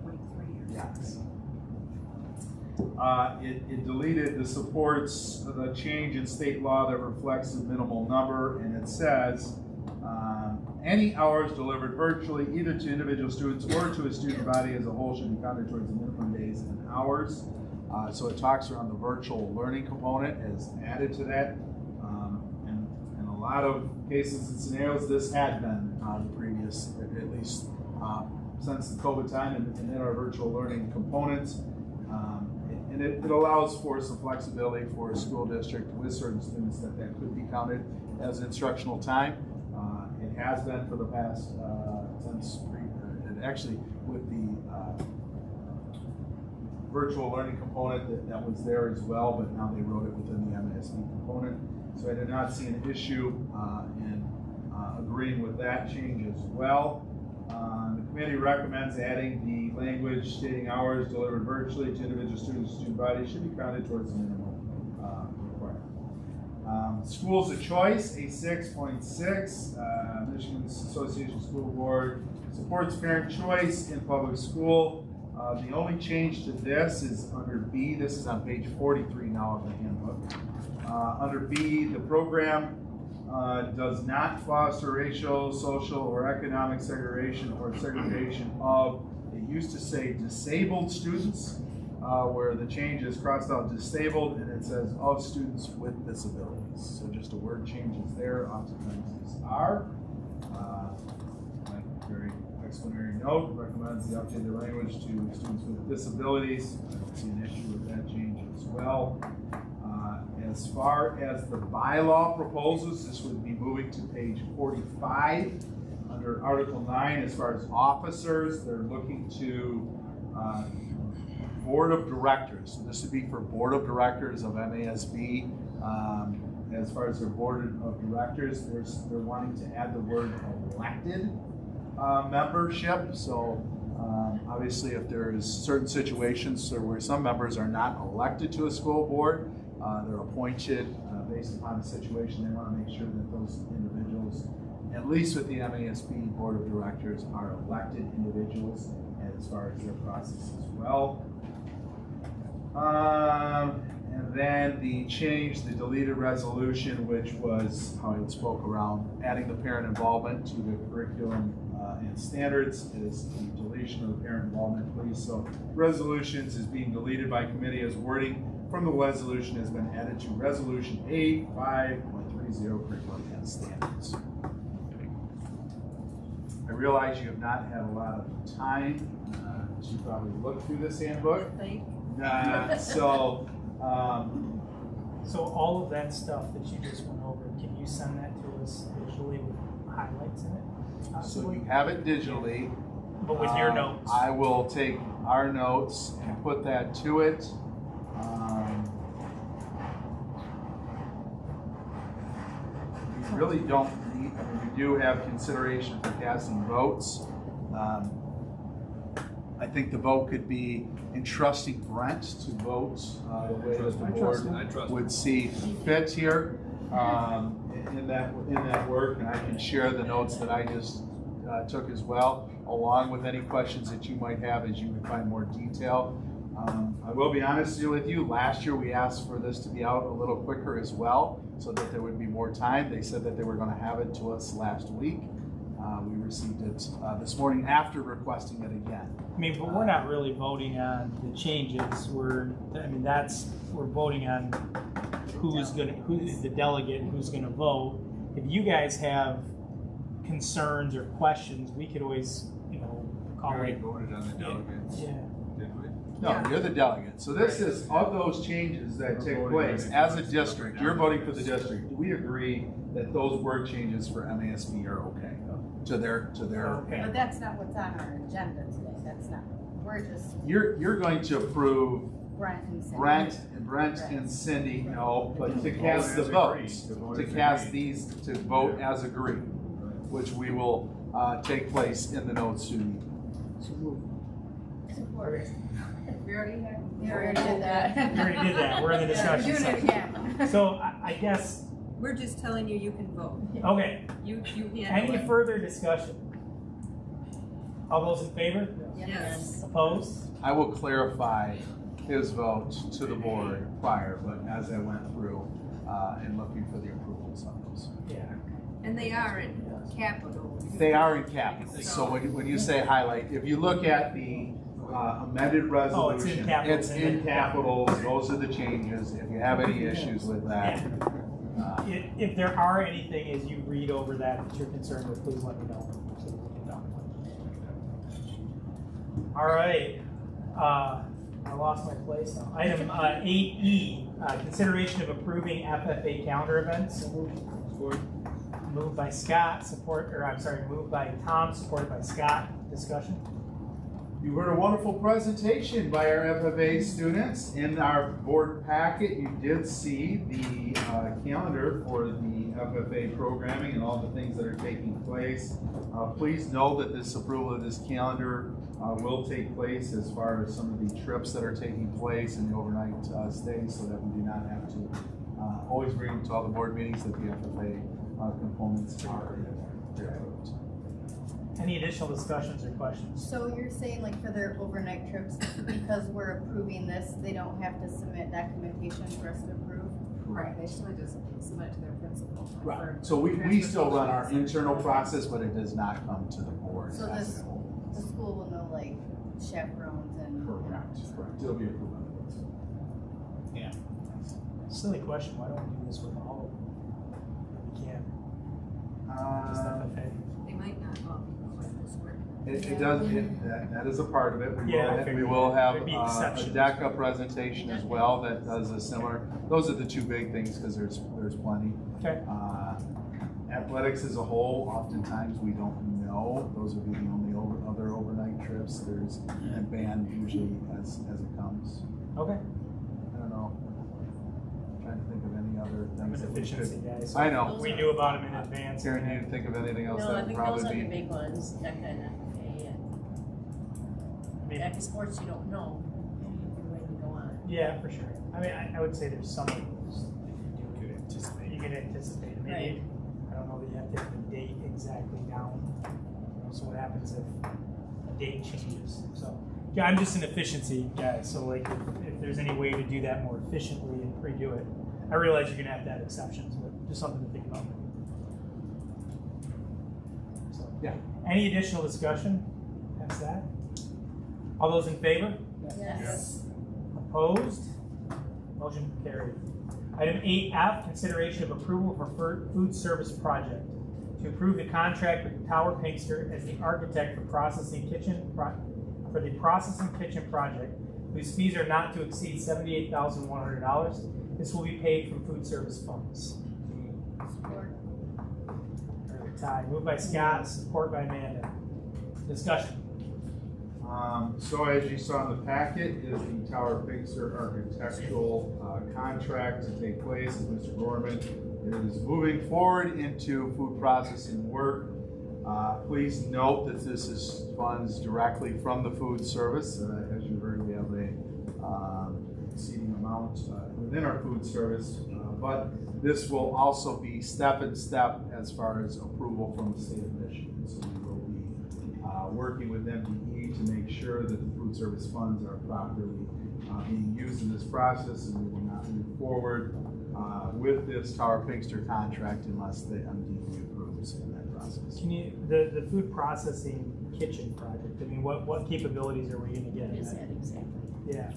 23 years. Yes. It deleted the supports the change in state law that reflects the minimal number, and it says any hours delivered virtually either to individual students or to a student body as a whole should be counted towards the minimum days and hours. So it talks around the virtual learning component as added to that, and lot of cases and scenarios, this had been the previous, at least since the COVID time, and in our virtual learning components. And it allows for some flexibility for a school district with certain students that could be counted as instructional time. It has been for the past, actually with the virtual learning component that was there as well, but now they wrote it within the MASB component. So I did not see an issue in agreeing with that change as well. The committee recommends adding the language stating hours delivered virtually to individual students and student bodies should be counted towards the minimum requirement. Schools of choice, A6.6, Michigan Association School Board supports parent choice in public school. The only change to this is under B. This is on page 43 now of the handbook. Under B, the program does not foster racial, social, or economic segregation or segregation of, it used to say disabled students, where the change is crossed out disabled and it says of students with disabilities. So just a word changes there, oftentimes these are. Very explanatory note, recommends the updated language to students with disabilities. I don't see an issue with that change as well. As far as the bylaw proposals, this would be moving to page 45 under Article 9. As far as officers, they're looking to Board of Directors. So this would be for Board of Directors of MASB. As far as their Board of Directors, they're wanting to add the word elected membership. So obviously if there is certain situations where some members are not elected to a school board, they're appointed based upon the situation. They want to make sure that those individuals, at least with the MASB Board of Directors, are elected individuals as far as their process as well. And then the change, the deleted resolution, which was how I spoke around adding the parent involvement to the curriculum and standards, is the deletion of the parent involvement, please. So resolutions is being deleted by committee as wording from the resolution has been added to resolution A5.30 curriculum and standards. I realize you have not had a lot of time to probably look through this handbook. So all of that stuff that you just went over, can you send that to us visually with highlights in it? So you have it digitally. But with your notes. I will take our notes and put that to it. You really don't need, I mean, you do have consideration for casting votes. I think the vote could be entrusting Brent to vote the way that the board would see fit here in that work, and I can share the notes that I just took as well, along with any questions that you might have as you would find more detail. I will be honest with you, last year we asked for this to be out a little quicker as well, so that there would be more time. They said that they were going to have it to us last week. We received it this morning after requesting it again. I mean, but we're not really voting on the changes. We're voting on who's the delegate and who's gonna vote. If you guys have concerns or questions, we could always, call it. Voted on the delegates. Yeah. Did we? No, you're the delegate. So this is, of those changes that take place, as a district, you're voting for the district. Do we agree that those word changes for MASB are okay? To their. Okay. But that's not what's on our agenda today. That's not, we're just You're going to approve Brent and Cindy. Brent and Cindy, no, but to cast the votes, to cast these, to vote as agreed, which we will take place in the notes soon. Support. We already did that. We already did that. We're in the discussion We're doing it section. again. So I guess, We're just telling you you can vote. okay, You handle any it. further discussion? All those in favor? Yes. Opposed? I will clarify his vote to the board prior, but as I went through and looking for the approvals on those. Yeah. And they are in capital. They are in capitals. So when you say highlight, if you look at the amended resolution, capitals. it's in capitals. Those are the changes. If you have any issues with that, If there are anything as you read over that you're concerned with, please let me know. So we can talk about it. All right. I lost my place now. Item 8E, consideration of approving FFA calendar events. Moved by Scott, moved by Tom, supported by Scott. Discussion? You heard a wonderful presentation by our FFA students. In our board packet, you did see the calendar for the FFA programming and all the things that are taking place. Please know that this approval of this calendar will take place as far as some of the trips that are taking place and the overnight stays, so that we do not have to always bring them to all the board meetings, that the FFA components are there. Any additional discussions or questions? So you're saying like for their overnight trips, because we're approving this, they don't have to submit documentation for us to approve? Right, they still just submit it to their principal. Right. So we still run our internal process, but it does not come to the board. So the school will know like chaperones and. Correct. It'll be approved. Yeah. Silly question. Why don't we do this with all of them? We can't. Just FFA. They might not all be like this work. It does. That is a part of it. We will have a DECA presentation as well that does a similar. Those are the two big things because there's plenty. Okay. Athletics as a whole, oftentimes we don't know. Those would be the only other overnight trips. There's a band usually as it comes. Okay. I don't know. I'm trying to think of any other I'm things an that we efficiency should. guy. So I know. we knew about them in advance. Karen, you think of anything else No, that I would think probably those are the be? big ones, that kind of FFA and active sports you don't know, when you go on. Yeah, for sure. I mean, I would say there's some of those that you can anticipate. Maybe, Right. I don't know that you have to have the date exactly down. So what happens if a date changes? So yeah, I'm just an efficiency guy. So like if there's any way to do that more efficiently and pre-do it, I realize you're gonna have to have exceptions, but just something to think about. So Yeah. Any additional discussion? That's that. All those in favor? Yes. Opposed? Motion carried. Item 8F, consideration of approval for food service project. To approve the contract with Tower Pinkster as the architect for the processing kitchen project, whose fees are not to exceed $78,100. This will be paid from food service funds. Support. Ty, moved by Scott, support by Amanda. Discussion. So as you saw in the packet is the Tower Pinkster architectural contract to take place as Mr. Gorman is moving forward into food processing work. Please note that this is funds directly from the food service. As you heard, we have a seating amount within our food service, but this will also be step in step as far as approval from the state of Michigan. So we will be working with MDE to make sure that the food service funds are properly being used in this process, and we will not move forward with this Tower Pinkster contract unless the MDE approves in that process. Can you, the food processing kitchen project, I mean, what capabilities are we gonna get? What is that exactly? Yeah.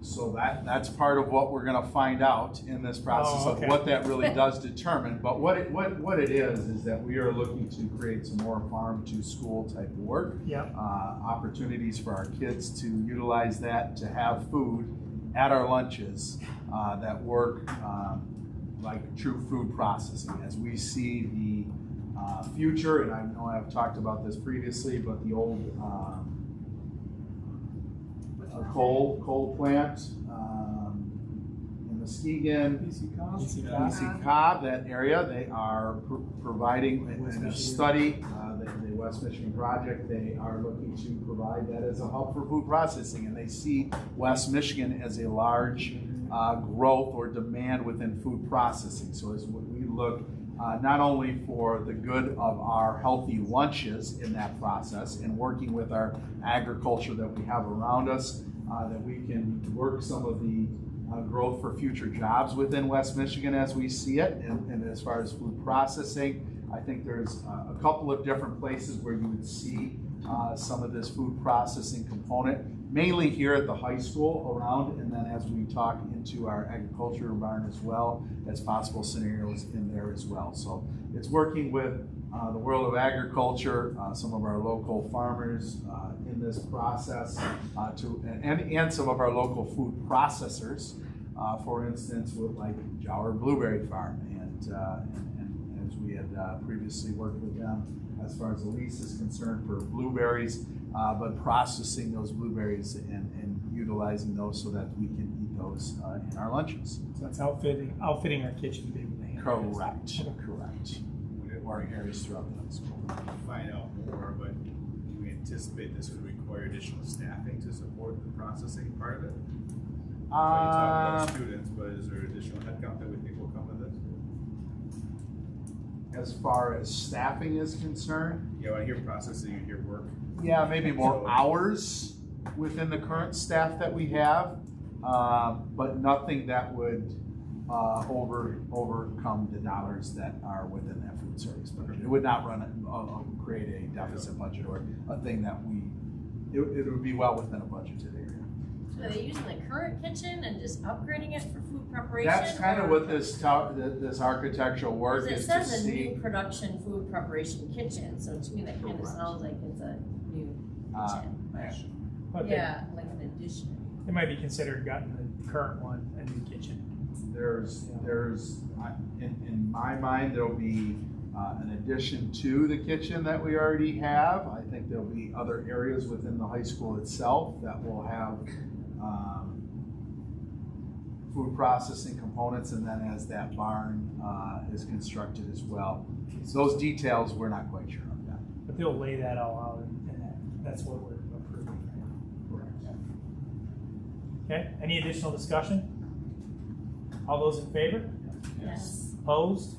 So that's part of what we're going to find out in this process of what that really does determine. But what it is that we are looking to create some more farm to school type of work. Yep. Opportunities for our kids to utilize that to have food at our lunches that work like true food processing. As we see the future, and I know I've talked about this previously, but the old coal plant in Muskegon, BC Cobb, that area, they are providing in a study, the West Michigan project, they are looking to provide that as a hub for food processing, and they see West Michigan as a large growth or demand within food processing. So as we look not only for the good of our healthy lunches in that process and working with our agriculture that we have around us, that we can work some of the growth for future jobs within West Michigan as we see it, and as far as food processing, I think there's a couple of different places where you would see some of this food processing component, mainly here at the high school around, and then as we talk into our agriculture barn as well, as possible scenarios in there as well. So it's working with the world of agriculture, some of our local farmers in this process, and some of our local food processors. For instance, with like Jower Blueberry Farm, and as we had previously worked with them as far as the lease is concerned for blueberries, but processing those blueberries and utilizing those so that we can eat those in our lunches. So that's outfitting our kitchen to be able to handle this. Correct. Or areas throughout the high school. Find out more, but do we anticipate this would require additional staffing to support the processing part of it? You talk about students, but is there additional headcount that we think will come with this? As far as staffing is concerned? Yeah, when I hear processing, you hear work. Yeah, maybe more hours within the current staff that we have, but nothing that would overcome the dollars that are within that food service budget. It would not create a deficit budget or a thing that it would be well within a budgeted area. So are they using the current kitchen and just upgrading it for food preparation? That's kind of what this architectural work is to It says a see. new production food preparation kitchen, so to me that kind of sounds like it's a new kitchen. But Yeah, like an addition. It might be considered gutting the current one a new kitchen. In my mind, there'll be an addition to the kitchen that we already have. I think there'll be other areas within the high school itself that will have food processing components, and then as that barn is constructed as well. Those details, we're not quite sure of that. But they'll lay that all out, and that's what we're approving. Correct. Okay, any additional discussion? All those in favor? Yes. Opposed?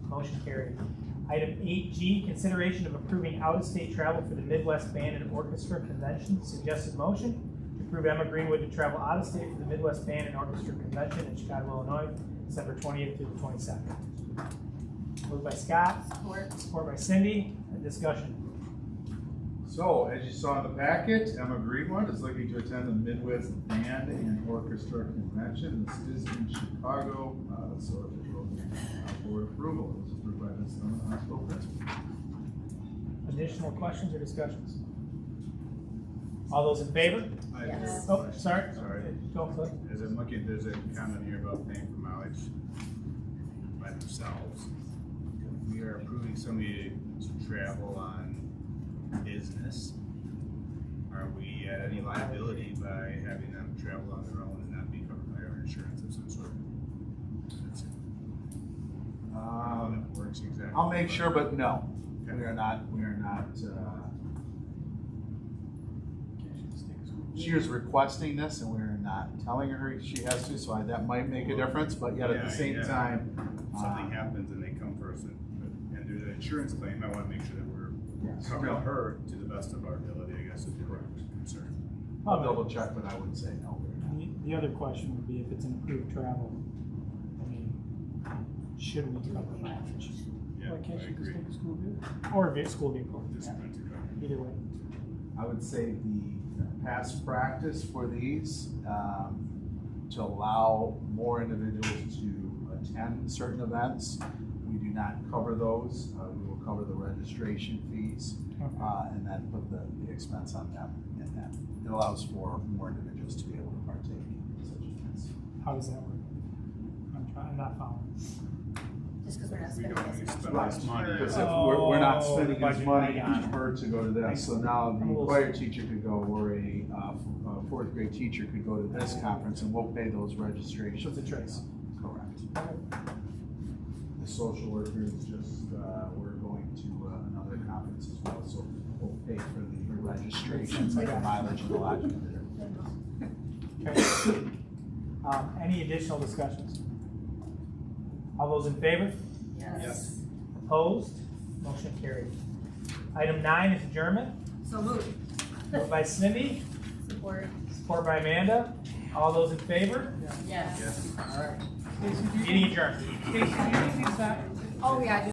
Motion carried. Item 8G, consideration of approving out-of-state travel for the Midwest Band and Orchestra Convention. Suggested motion to approve Emma Greenwood to travel out-of-state for the Midwest Band and Orchestra Convention in Chicago, Illinois, December 20th through the 22nd. Moved by Scott. Support by Cindy. Discussion. So, as you saw in the packet, Emma Greenwood is looking to attend the Midwest Band and Orchestra Convention. This is in Chicago, so if you'll board approval. This is approved by Ms. Hospital Principal. Additional questions or discussions? All those in favor? Yes. Oh, sorry. Go for it. As I'm looking, there's a comment here about paying for mileage by themselves. We are approving somebody to travel on business. Are we at any liability by having them travel on their own and not be covered by our insurance of some sort? How that works exactly. I'll make sure, but no, Okay. we are not. She is requesting this, and we're not telling her she has to. So that might make a difference, but yet at the same time, if something happens and they come first, and there's an insurance claim, I want to make sure that we're covering her to the best of our ability. I guess is the correct concern. I'll double check, but I would say no. The other question would be if it's an approved travel, I mean, should we cover mileage? Yeah, Why can't I you just agree. take a school vehicle? Or a school vehicle? Just meant to cover. Either way. I would say the past practice for these, to allow more individuals to attend certain events, we do not cover those. We will cover the registration fees, and then put the expense on them in that. It allows for more individuals to be able to partake in such events. How does that work? I'm not following. Just because we're not We spending don't as really much. spend less money. Because if we're not spending as budget, money I got on it. her to go to this, so now I'm a the little- choir teacher could go, or a fourth grade teacher could go to this conference, and we'll pay those registrations. So it's a choice. Correct. The social worker is just, we're going to another conference as well, so we'll pay for the registrations, like the mileage and the lodging. Okay. Any additional discussions? All those in favor? Yes. Opposed? Motion carried. Item 9 is adjournment. So moved. Moved by Cindy, Support. support by Amanda. All those in favor? Yes. Yes. All right. Meeting adjourned. Oh, yeah,